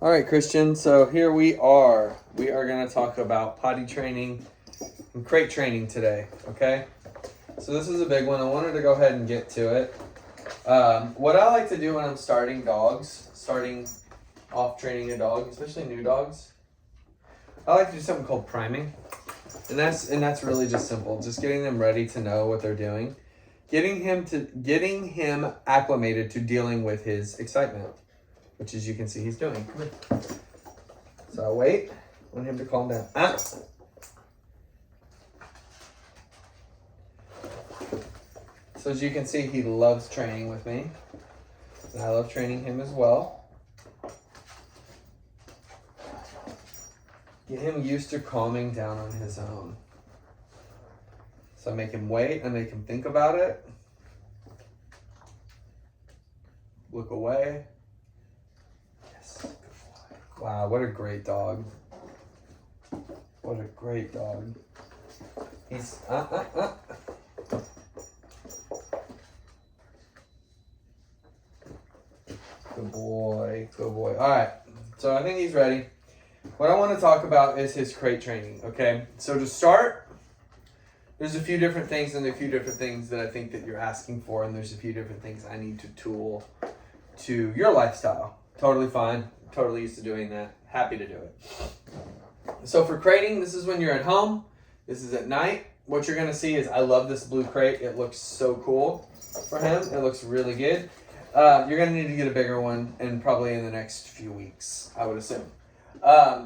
All right, Christian. So here we are. We are going to talk about potty training and crate training today. Okay. So this is a big one. I wanted to go ahead and get to it. What I like to do when I'm starting off training a dog, especially new dogs, I like to do something called priming, and that's really just simple. Just getting them ready to know what they're doing, getting him acclimated to dealing with his excitement, which as you can see he's doing. Come here. So I wait. I want him to calm down. So as you can see, he loves training with me. And I love training him as well. Get him used to calming down on his own. So I make him wait. I make him think about it. Look away. Yes, good boy. Wow, what a great dog. What a great dog. He's Good boy, good boy. All right, so I think he's ready. What I want to talk about is his crate training, okay? So to start, there's a few different things and a few different things that I think that you're asking for, and there's a few different things I need to tool to your lifestyle. Totally fine, totally used to doing that. Happy to do it. So for crating, this is when you're at home. This is at night. What you're gonna see is I love this blue crate. It looks so cool for him. It looks really good. You're going to need to get a bigger one, and probably in the next few weeks, I would assume.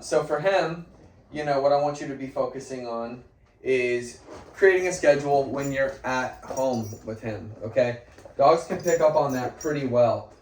So for him, what I want you to be focusing on is creating a schedule when you're at home with him, okay? Dogs can pick up on that pretty well.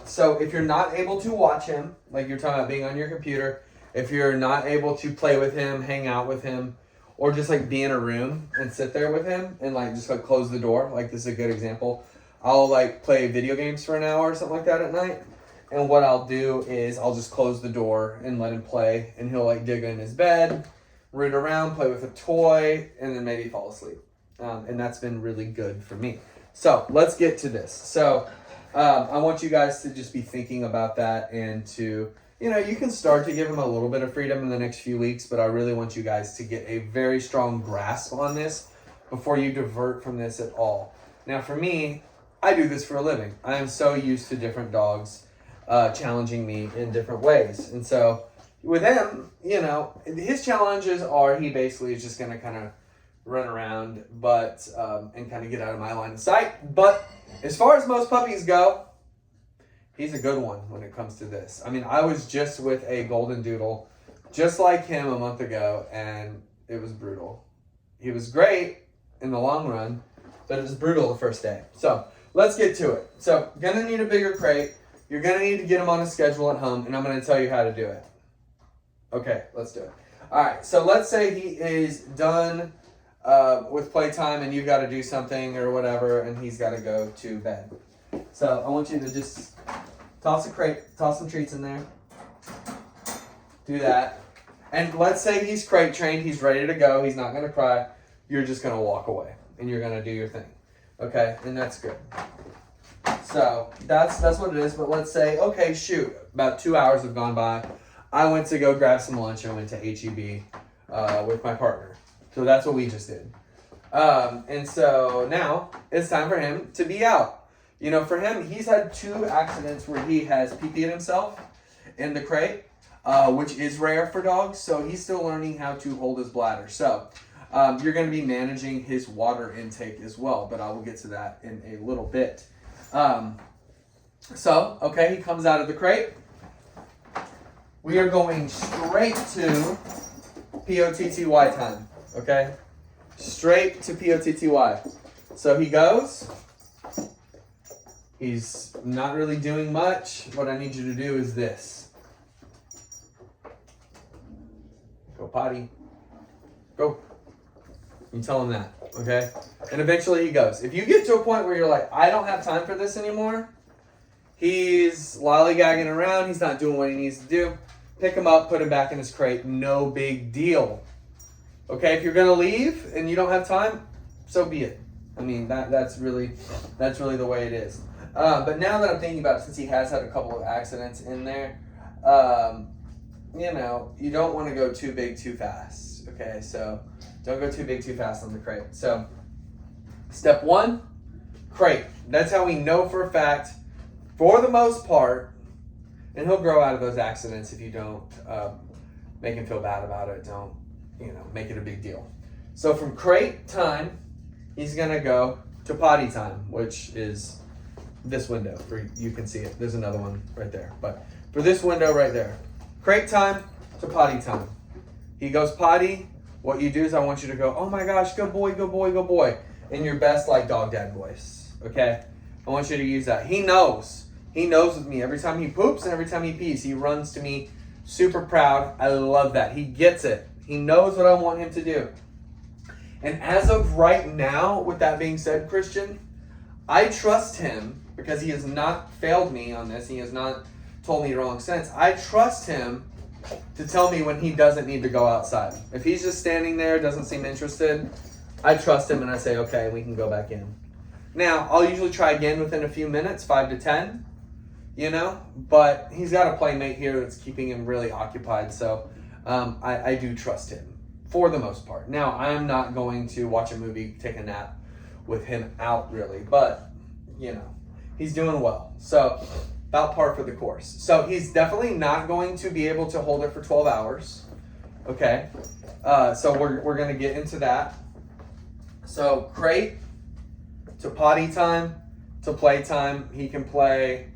So if you're not able to watch him, like you're talking about being on your computer, if you're not able to play with him, hang out with him, or just like be in a room and sit there with him and like just like close the door, like this is a good example. I'll like play video games for an hour or something like that at night. And what I'll do is I'll just close the door and let him play. And he'll like dig in his bed, root around, play with a toy, and then maybe fall asleep. And that's been really good for me. So let's get to this. So I want you guys to just be thinking about that and to, you can start to give him a little bit of freedom in the next few weeks, but I really want you guys to get a very strong grasp on this before you divert from this at all. Now for me, I do this for a living. I am so used to different dogs challenging me in different ways. And so with him, his challenges are he basically is just going to kind of run around and kind of get out of my line of sight. But as far as most puppies go, he's a good one when it comes to this. I mean, I was just with a golden doodle just like him a month ago, and it was brutal. He was great in the long run, but it was brutal the first day. So let's get to it. So, gonna need a bigger crate. You're gonna need to get him on a schedule at home, and I'm gonna tell you how to do it. Okay, let's do it. All right, so let's say he is done with playtime and you've got to do something or whatever, and he's got to go to bed. So I want you to just toss a crate, toss some treats in there. Do that. And let's say he's crate trained, he's ready to go, he's not gonna cry. You're just gonna walk away and you're gonna do your thing. Okay, and that's good. So that's what it is. But let's say, okay, shoot, about 2 hours have gone by. I went to go grab some lunch and went to HEB with my partner. So that's what we just did. And so now it's time for him to be out. For him, he's had 2 accidents where he has pee-peed himself in the crate, which is rare for dogs. So he's still learning how to hold his bladder. So you're going to be managing his water intake as well, but I will get to that in a little bit. Okay, he comes out of the crate. We are going straight to POTTY time, okay? Straight to POTTY. So he goes. He's not really doing much. What I need you to do is this. Go potty. Go. You tell him that, okay? And eventually he goes. If you get to a point where you're like, I don't have time for this anymore, he's lollygagging around, he's not doing what he needs to do, pick him up, put him back in his crate, no big deal. Okay, if you're gonna leave and you don't have time, so be it. I mean, that's really the way it is. But now that I'm thinking about it, since he has had a couple of accidents in there, you know, you don't want to go too big too fast. Okay, so don't go too big too fast on the crate. So step 1, crate. That's how we know for a fact, for the most part, and he'll grow out of those accidents if you don't make him feel bad about it. Don't, you know, make it a big deal. So from crate time, he's gonna go to potty time, which is this window. You can see it. There's another one right there. But for this window right there, crate time to potty time. He goes potty. What you do is I want you to go, oh my gosh, good boy, good boy, good boy, in your best like dog dad voice. Okay? I want you to use that. He knows. He knows with me. Every time he poops and every time he pees, he runs to me super proud. I love that. He gets it. He knows what I want him to do. And as of right now, with that being said, Christian, I trust him because he has not failed me on this. He has not told me wrong since. I trust him to tell me when he doesn't need to go outside. If he's just standing there, doesn't seem interested, I trust him and I say, okay, we can go back in. Now, I'll usually try again within a few minutes, 5 to 10, you know, but he's got a playmate here that's keeping him really occupied. So I do trust him for the most part. Now, I'm not going to watch a movie, take a nap with him out really, but, you know, he's doing well. So about par for the course. So he's definitely not going to be able to hold it for 12 hours. Okay. So we're going to get into that. So crate to potty time to play time. He can play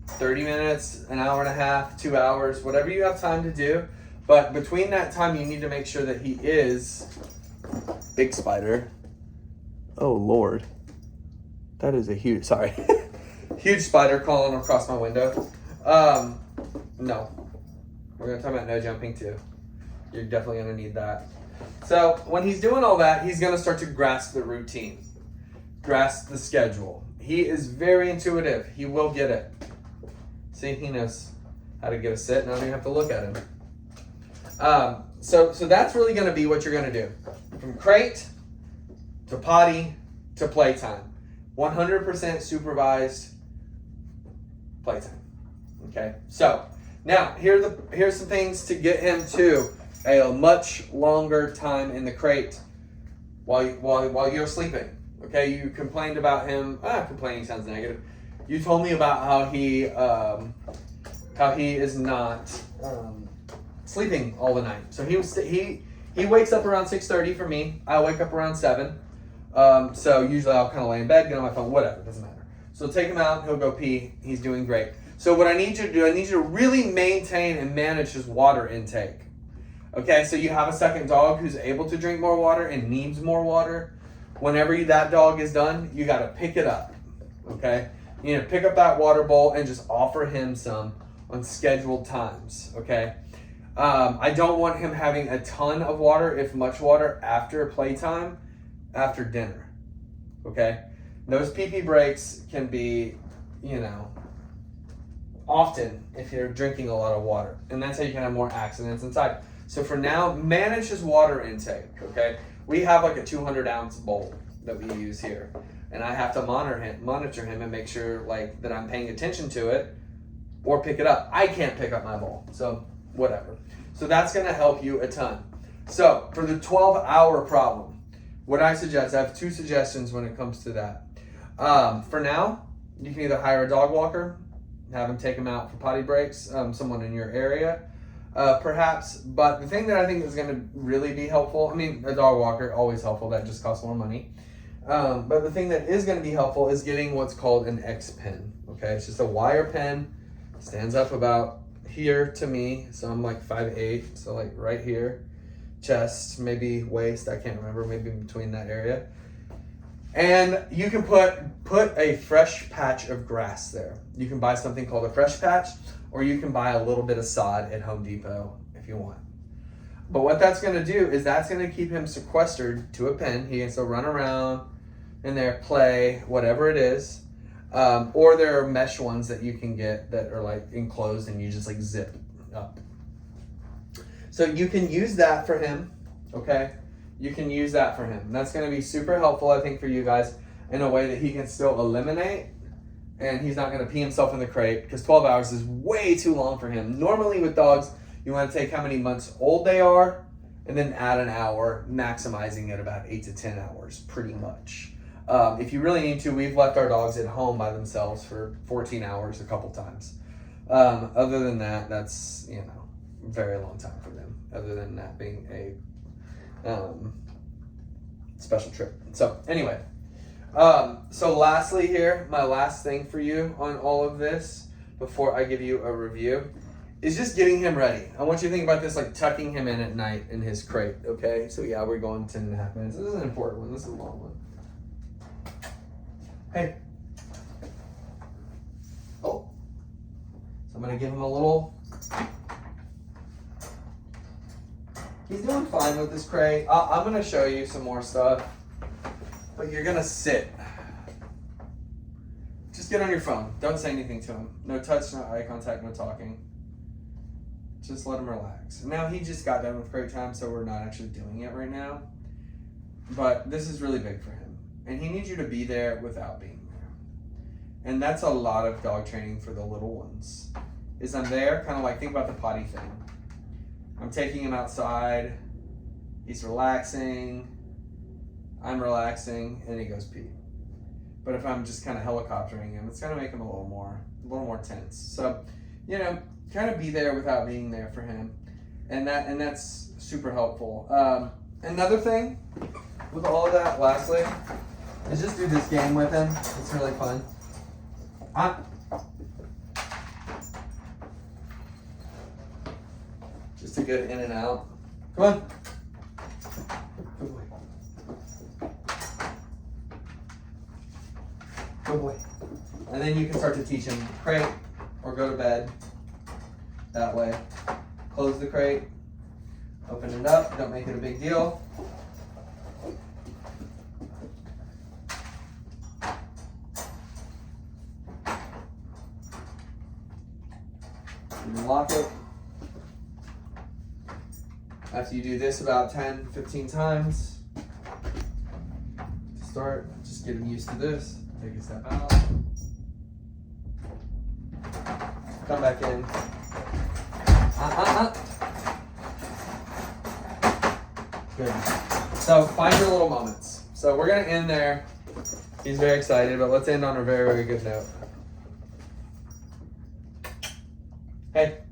30 minutes, an hour and a half, 2 hours, whatever you have time to do. But between that time, you need to make sure that he is big spider. Oh, Lord. That is a huge, sorry. Huge spider crawling across my window. No. We're going to talk about no jumping too. You're definitely going to need that. So when he's doing all that, he's going to start to grasp the routine, grasp the schedule. He is very intuitive. He will get it. See, he knows how to get a sit, and I don't even have to look at him. So that's really going to be what you're going to do. From crate to potty to playtime. 100% supervised playtime. Okay, so now here's some things to get him to a much longer time in the crate while you're sleeping. Okay, you complained about him. Complaining sounds negative. You told me about how he is not sleeping all the night. So he wakes up around 6:30 for me. I wake up around 7. So usually I'll kind of lay in bed, get on my phone, whatever, doesn't matter. So take him out, he'll go pee, he's doing great. So what I need you to do, I need you to really maintain and manage his water intake. Okay, so you have a second dog who's able to drink more water and needs more water. Whenever that dog is done, you got to pick it up. Okay, you need to pick up that water bowl and just offer him some on scheduled times. Okay, I don't want him having a ton of water, if much water, after playtime, after dinner. Okay, those pee-pee breaks can be, you know, often if you're drinking a lot of water, and that's how you can have more accidents inside. So for now, manage his water intake. Okay, we have like a 200-ounce bowl that we use here, and I have to monitor him and make sure like that I'm paying attention to it or pick it up. I can't pick up my bowl, so whatever. So that's going to help you a ton. So for the 12-hour problem, what I suggest, I have 2 suggestions when it comes to that. For now, you can either hire a dog walker, have him take him out for potty breaks, someone in your area, perhaps. But the thing that I think is going to really be helpful, I mean, a dog walker, always helpful, that just costs more money. But the thing that is going to be helpful is getting what's called an X pen. Okay, it's just a wire pen, stands up about here to me, so I'm like 5'8", so like right here. Chest, maybe waist, I can't remember, maybe between that area. And you can put a fresh patch of grass there. You can buy something called a fresh patch, or you can buy a little bit of sod at Home Depot if you want. But what that's going to do is that's going to keep him sequestered to a pen. He can still run around in there, play, whatever it is. Or there are mesh ones that you can get that are like enclosed and you just like zip up. So you can use that for him, okay? You can use that for him. And that's going to be super helpful, I think, for you guys in a way that he can still eliminate and he's not going to pee himself in the crate because 12 hours is way too long for him. Normally with dogs, you want to take how many months old they are and then add an hour, maximizing it about 8 to 10 hours, pretty much. If you really need to, we've left our dogs at home by themselves for 14 hours a couple times. Other than that, that's, a very long time for them, other than that being a special trip. So anyway, so lastly here, my last thing for you on all of this before I give you a review is just getting him ready. I want you to think about this like tucking him in at night in his crate, okay? So yeah, we're going 10.5 minutes. This is an important one. This is a long one. Hey. Oh. So I'm gonna give him a little. He's doing fine with this crate. I'm gonna show you some more stuff, but you're gonna sit. Just get on your phone. Don't say anything to him. No touch, no eye contact, no talking. Just let him relax. Now he just got done with crate time, so we're not actually doing it right now. But this is really big for him. And he needs you to be there without being there. And that's a lot of dog training for the little ones. Is I'm there, kind of like, think about the potty thing. I'm taking him outside, he's relaxing, I'm relaxing, and he goes pee. But if I'm just kind of helicoptering him, it's gonna make him a little more tense. So, kind of be there without being there for him. And that's super helpful. Another thing with all of that, lastly, is just do this game with him. It's really fun. Just a good in and out. Come on. Good boy. Good boy. And then you can start to teach him crate or go to bed that way. Close the crate. Open it up. Don't make it a big deal. Lock it. After you do this about 10, 15 times, to start, just get him used to this. Take a step out. Come back in. Good. So find your little moments. So we're going to end there. He's very excited, but let's end on a very, very good note. Hey.